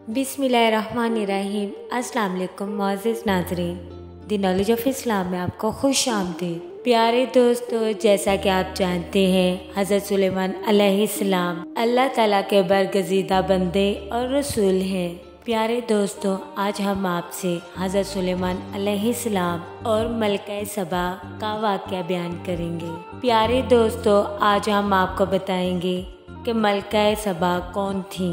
बिस्मिल्लाहिर्रहमानिर्रहीम। अस्सलाम वालेकुम मुअज़्ज़िज़ नाज़रीन, द नॉलेज ऑफ इस्लाम में आपको खुश आमदीद। प्यारे दोस्तों, जैसा कि आप जानते हैं, हज़रत सुलेमान अलैहिस्सलाम अल्लाह ताला के बरगज़ीदा बंदे और रसूल हैं। प्यारे दोस्तों, आज हम आपसे हज़रत सुलेमान अलैहिस्सलाम और मलका सबा का वाक़या बयान करेंगे। प्यारे दोस्तों, आज हम आपको बताएंगे कि मलका सबा कौन थी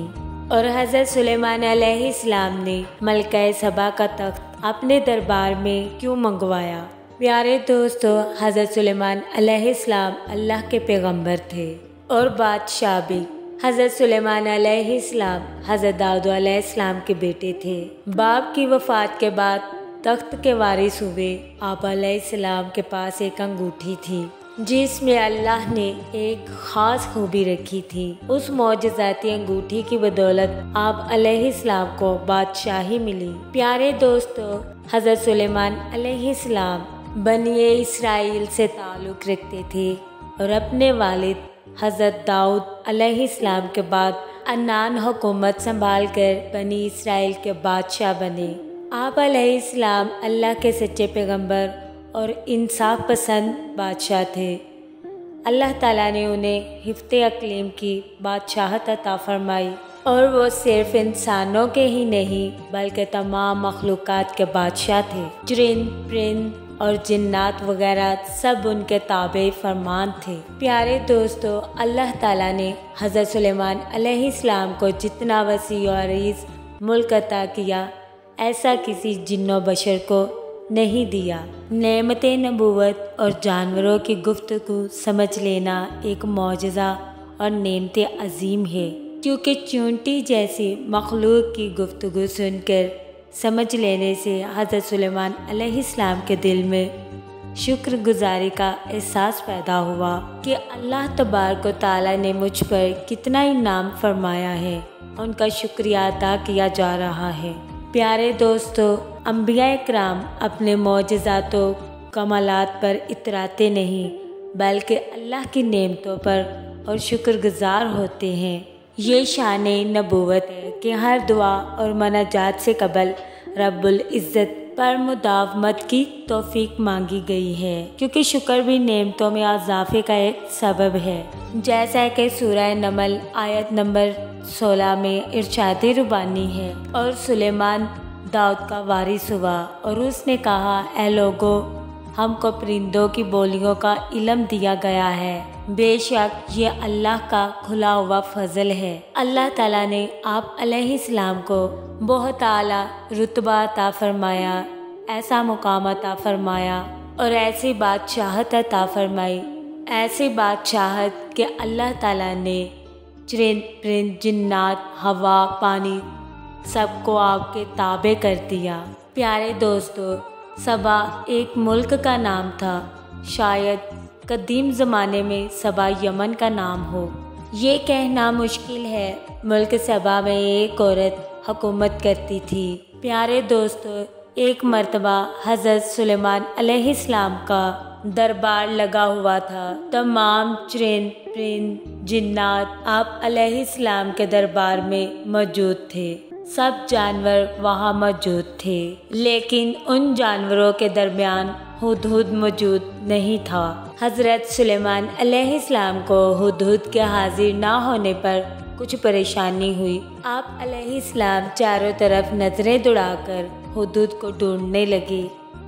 और हज़रत सुलेमान अलैहिस्सलाम ने मलका सबा का तख्त अपने दरबार में क्यों मंगवाया। प्यारे दोस्तों, हज़रत सुलेमान अलैहिस्सलाम अल्लाह के पैगंबर थे और बादशाह भी। हज़रत सुलेमान अलैहिस्सलाम हज़रत दाऊद अलैहिस्सलाम के बेटे थे। बाप की वफ़ात के बाद तख्त के वारिस हुए। आप अलैहिस्सलाम के पास एक अंगूठी थी जिसमें अल्लाह ने एक ख़ास खूबी रखी थी। उस मौजज़ाती अंगूठी की बदौलत आप अलैहिस्सलाम को बादशाही मिली। प्यारे दोस्तों, हज़रत सुलेमान अलैहिस्सलाम बनी इसराइल से ताल्लुक़ रखते थे और अपने वालिद हज़रत दाऊद अलैहिस्सलाम के बाद अनान हुकूमत संभाल कर बनी इसराइल के बादशाह बने। आप अलैहिस्सलाम अल्लाह के सच्चे पैगंबर और इंसाफ पसंद बादशाह थे। अल्लाह ताला ने उन्हें हिफ्ते अक़लीम की बादशाहत अता फरमाई और वो सिर्फ इंसानों के ही नहीं बल्कि तमाम मखलूक़ात के बादशाह थे। जिन परिंद और जिन्नात वगैरह सब उनके ताबे फरमान थे। प्यारे दोस्तों, अल्लाह ताला ने हज़रत सुलेमान अलैहिस्सलाम को जितना वसी और अरीज़ मुल्क अता किया, ऐसा किसी जिन्नो बशर को नहीं दिया। नेमते नबूवत और जानवरों की गुफ्तगू समझ लेना एक मौजज़ा और नेमते अजीम है, क्योंकि चूंटी जैसी मखलूक की गुफ्तगू सुनकर समझ लेने से हज़रत सुलेमान अलैहिस्सलाम के दिल में शुक्रगुजारी का एहसास पैदा हुआ कि अल्लाह तबारक व तआला ने मुझ पर कितना इनाम फरमाया है। उनका शुक्रिया अदा किया जा रहा है। प्यारे दोस्तों, अंबिया इकराम अपने मौजज़ातों कमालात पर इतराते नहीं बल्कि अल्लाह की नेमतों पर और शुक्रगुजार होते हैं। ये शान नबूवत है कि हर दुआ और मनाजात से कबल रब्बुल इज़्ज़त पर मुदावमत की तौफीक मांगी गई है, क्योंकि शुक्र भी नेमतों में इजाफे का एक सबब है। जैसा कि सूरह नमल आयत नंबर 16 में इरशाद रुबानी है, और सुलेमान दाऊद का वारिस हुआ और उसने कहा, ऐ लोगो, हमको परिंदों की बोलियों का इल्म दिया गया है। बेशक ये अल्लाह का खुला हुआ फजल है। अल्लाह ताला ने आप अलैहिस्सलाम को बहुत आला रुतबा अता फरमाया, ऐसा मुकाम अता फरमाया और ऐसी बादशाहत अता फरमाई, ऐसी बादशाहत कि अल्लाह ताला ने चिरिंद परिंद जिन्नात हवा पानी सबको आपके ताबे कर दिया। प्यारे दोस्तों, सबा एक मुल्क का नाम था। शायद कदीम ज़माने में सबा यमन का नाम हो। ये कहना मुश्किल है। मुल्क सबा में एक औरत हुकूमत करती थी। प्यारे दोस्तों, एक मर्तबा हज़रत सुलेमान अलैहिस्सलाम का दरबार लगा हुआ था। तमाम चिरिंद परिंद जिन्नात आप अलैहिस्सलाम के दरबार में मौजूद थे। सब जानवर वहाँ मौजूद थे, लेकिन उन जानवरों के दरमियान हुदहुद मौजूद नहीं था। हज़रत सुलेमान अलैहिस्सलाम को हुदहुद के हाजिर ना होने पर कुछ परेशानी हुई। आप अलैहिस्सलाम चारों तरफ नजरें दौड़ाकर हुदहुद को ढूंढने लगे।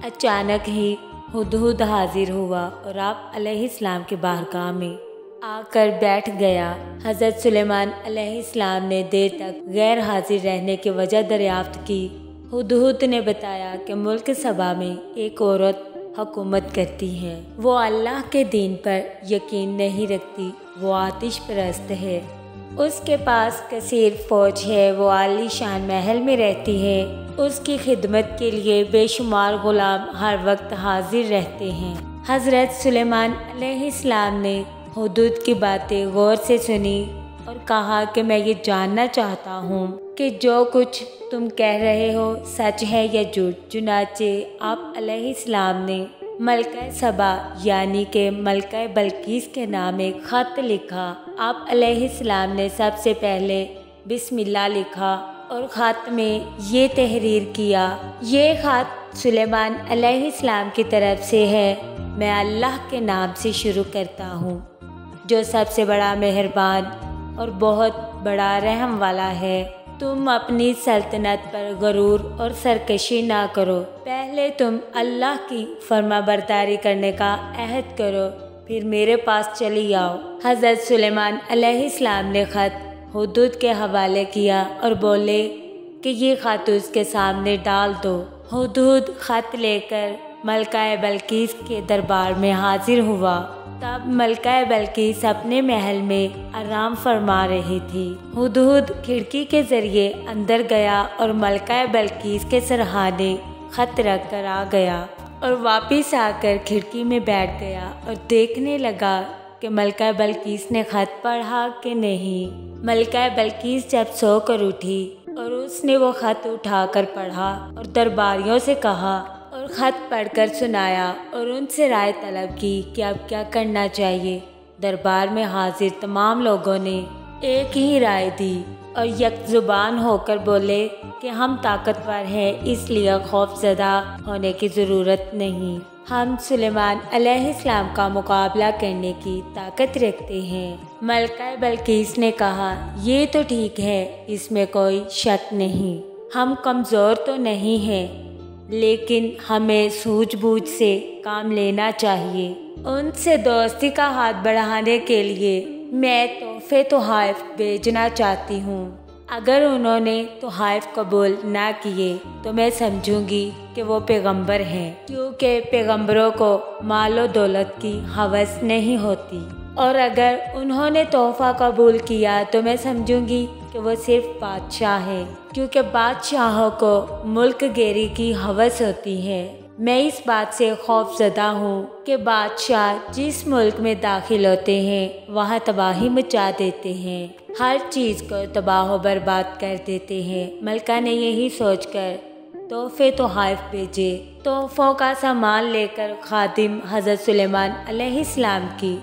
अचानक ही हुदहुद हाजिर हुआ और आप अलैहिस्सलाम के बारगाह में आकर बैठ गया। हज़रत सुलेमान अलैहिस्सलाम ने देर तक गैर हाजिर रहने की वजह दरियाफ्त की। हुदहुद ने बताया कि मुल्क सबा में एक औरत हुकूमत करती है। वो अल्लाह के दीन पर यकीन नहीं रखती, वो आतिश परस्त है। उसके पास कसीर फौज है, वो आलीशान महल में रहती है। उसकी खिदमत के लिए बेशुमार गुलाम हर वक्त हाजिर रहते हैं। हज़रत सुलेमान अलैहिस्सलाम ने हुदहुद की बातें गौर से सुनी और कहा कि मैं ये जानना चाहता हूँ कि जो कुछ तुम कह रहे हो सच है या झूठ। चुनाचे आप अलैहिस्सलाम ने मलका सबा यानी कि मलका बल्कीस के नाम एक ख़त लिखा। आप अलैहिस्सलाम ने सबसे पहले बिस्मिल्लाह लिखा और ख़त में ये तहरीर किया, ये ख़त सुलेमान अलैहिस्सलाम की तरफ से है। मैं अल्लाह के नाम से शुरू करता हूँ जो सबसे बड़ा मेहरबान और बहुत बड़ा रहम वाला है। तुम अपनी सल्तनत पर गरूर और सरकशी ना करो। पहले तुम अल्लाह की फरमाबरदारी करने का अहद करो, फिर मेरे पास चली आओ। हज़रत सुलेमान अलैहिस्सलाम ने ख़त हुदूद के हवाले किया और बोले कि ये ख़त उसके सामने डाल दो। हुदूद ख़त लेकर मलका बल्कीस के दरबार में हाजिर हुआ। तब मलका बल्कीस अपने महल में आराम फरमा रही थी। हुदूद खिड़की के जरिए अंदर गया और मलका बल्कीस के सरहाने ख़त रख कर आ गया और वापस आकर खिड़की में बैठ गया और देखने लगा कि मलका बल्कीस ने ख़त पढ़ा कि नहीं। मलका बल्कीस जब सोकर उठी और उसने वो ख़त उठाकर पढ़ा और दरबारियों से कहा और ख़त पढ़कर सुनाया और उनसे राय तलब की कि अब क्या करना चाहिए। दरबार में हाजिर तमाम लोगों ने एक ही राय दी और यकजुबान होकर बोले कि हम ताकतवर हैं, इसलिए खौफज़दा होने की ज़रूरत नहीं। हम सुलेमान अलैहिस्सलाम का मुकाबला करने की ताकत रखते हैं। मलका बल्कीस ने कहा, ये तो ठीक है, इसमें कोई शक नहीं। हम कमज़ोर तो नहीं हैं, लेकिन हमें सूझबूझ से काम लेना चाहिए। उनसे दोस्ती का हाथ बढ़ाने के लिए मैं तोहफे तोहफ़ भेजना चाहती हूँ। अगर उन्होंने तोहफ़ कबूल ना किए तो मैं समझूंगी कि वो पैगंबर हैं, क्योंकि पैगंबरों को मालो दौलत की हवस नहीं होती। और अगर उन्होंने तोहफ़ा कबूल किया तो मैं समझूंगी कि वो सिर्फ बादशाह है, क्योंकि बादशाहों को मुल्क गेरी की हवस होती है। मैं इस बात से खौफज़दा हूँ कि बादशाह जिस मुल्क में दाखिल होते हैं वहाँ तबाही मचा देते हैं, हर चीज़ को तबाह बर्बाद कर देते हैं। मलका ने यही सोचकर तोहफे तोहफ़ भेजे। तोहफ़ों का सामान लेकर खादिम हज़रत सुलेमान अलैहिस्सलाम की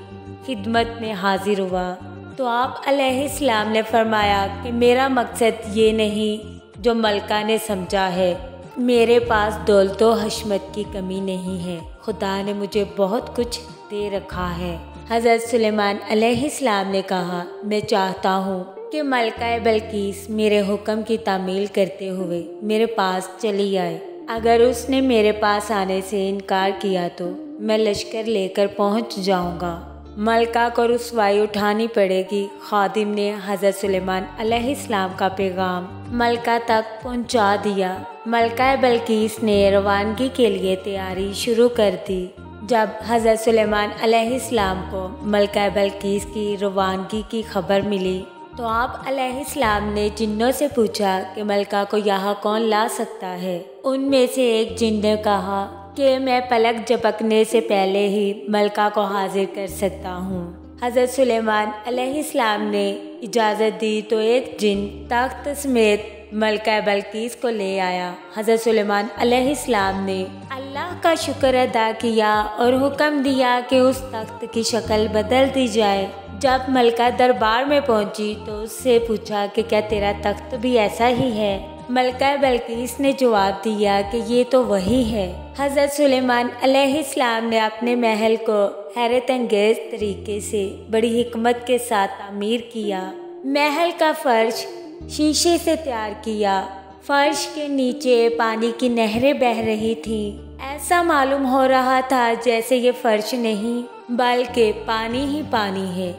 खिदमत में हाजिर हुआ तो आप अलैहिस्सलाम ने फरमाया कि मेरा मकसद ये नहीं जो मलका ने समझा है। मेरे पास दौलत व हशमत की कमी नहीं है, खुदा ने मुझे बहुत कुछ दे रखा है। हज़रत सुलेमान अलैहिस्सलाम ने कहा, मैं चाहता हूँ कि मलका बल्कीस मेरे हुक्म की तामील करते हुए मेरे पास चली आए। अगर उसने मेरे पास आने से इनकार किया तो मैं लश्कर लेकर पहुँच जाऊँगा। मलका को रुसवाई उठानी पड़ेगी। खादिम ने हज़रत सुलेमान अलैहिस्सलाम का पैगाम मलका तक पहुंचा दिया। मलका बल्कीस ने रवानगी के लिए तैयारी शुरू कर दी। जब हज़रत सुलेमान अलैहिस्सलाम को मलका बल्कीस की रवानगी की खबर मिली तो आप अलैहिस्सलाम ने जिन्नों से पूछा कि मलका को यहाँ कौन ला सकता है। उनमें से एक जिन ने कहा कि मैं पलक झपकने से पहले ही मलका को हाजिर कर सकता हूँ। हज़रत सुलेमान अलैहिस्सलाम ने इजाज़त दी तो एक जिन तख्त समेत मलका बल्कीस को ले आया। हज़रत सुलेमान अलैहिस्सलाम ने अल्लाह का शुक्र अदा किया और हुक्म दिया कि उस तख्त की शक्ल बदल दी जाए। जब मलका दरबार में पहुंची तो उससे पूछा कि क्या तेरा तख्त भी ऐसा ही है। मलका बल्कीस ने जवाब दिया कि ये तो वही है। हज़रत सुलेमान अलैहिस्सलाम ने अपने महल को हैरत अंगेज तरीके से बड़ी हिकमत के साथ तामीर किया। महल का फर्श शीशे से तैयार किया। फर्श के नीचे पानी की नहरें बह रही थीं। ऐसा मालूम हो रहा था जैसे ये फर्श नहीं बल्कि पानी ही पानी है।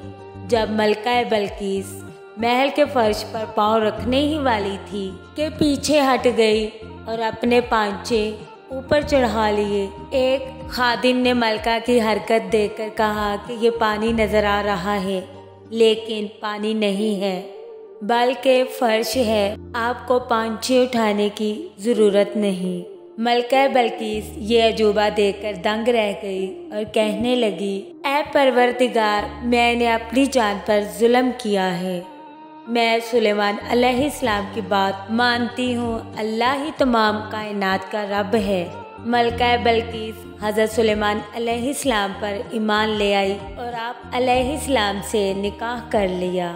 जब मलका बल्कीस महल के फर्श पर पांव रखने ही वाली थी कि पीछे हट गई और अपने पांचे ऊपर चढ़ा लिए। एक खादिम ने मलका की हरकत देखकर कहा कि ये पानी नजर आ रहा है, लेकिन पानी नहीं है बल्कि फर्श है, आपको पांचे उठाने की ज़रूरत नहीं। मलका बल्कीस ये अजूबा देखकर दंग रह गई और कहने लगी, ऐ परवरदिगार, मैंने अपनी जान पर जुल्म किया है। मैं सुलेमान अलैहिस्सलाम की बात मानती हूँ। अल्लाह ही तमाम कायनात का रब है। मलका बल्कीस हज़रत सुलेमान अलैहिस्सलाम पर ईमान ले आई और आप अलैहिस्सलाम से निकाह कर लिया।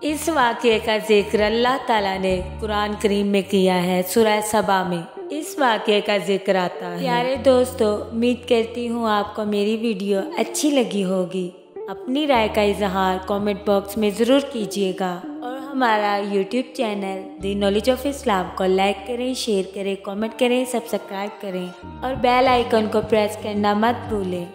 इस वाक़ये का जिक्र अल्लाह ताला ने कुरान करीम में किया है, सूरह सबा में इस वाक़ये का जिक्र आता है। प्यारे दोस्तों, उम्मीद करती हूँ आपको मेरी वीडियो अच्छी लगी होगी। अपनी राय का इजहार कमेंट बॉक्स में ज़रूर कीजिएगा और हमारा YouTube channel the knowledge of Islam को लाइक करें, शेयर करें, कमेंट करें, सब्सक्राइब करें और बेल आइकन को प्रेस करना मत भूलें।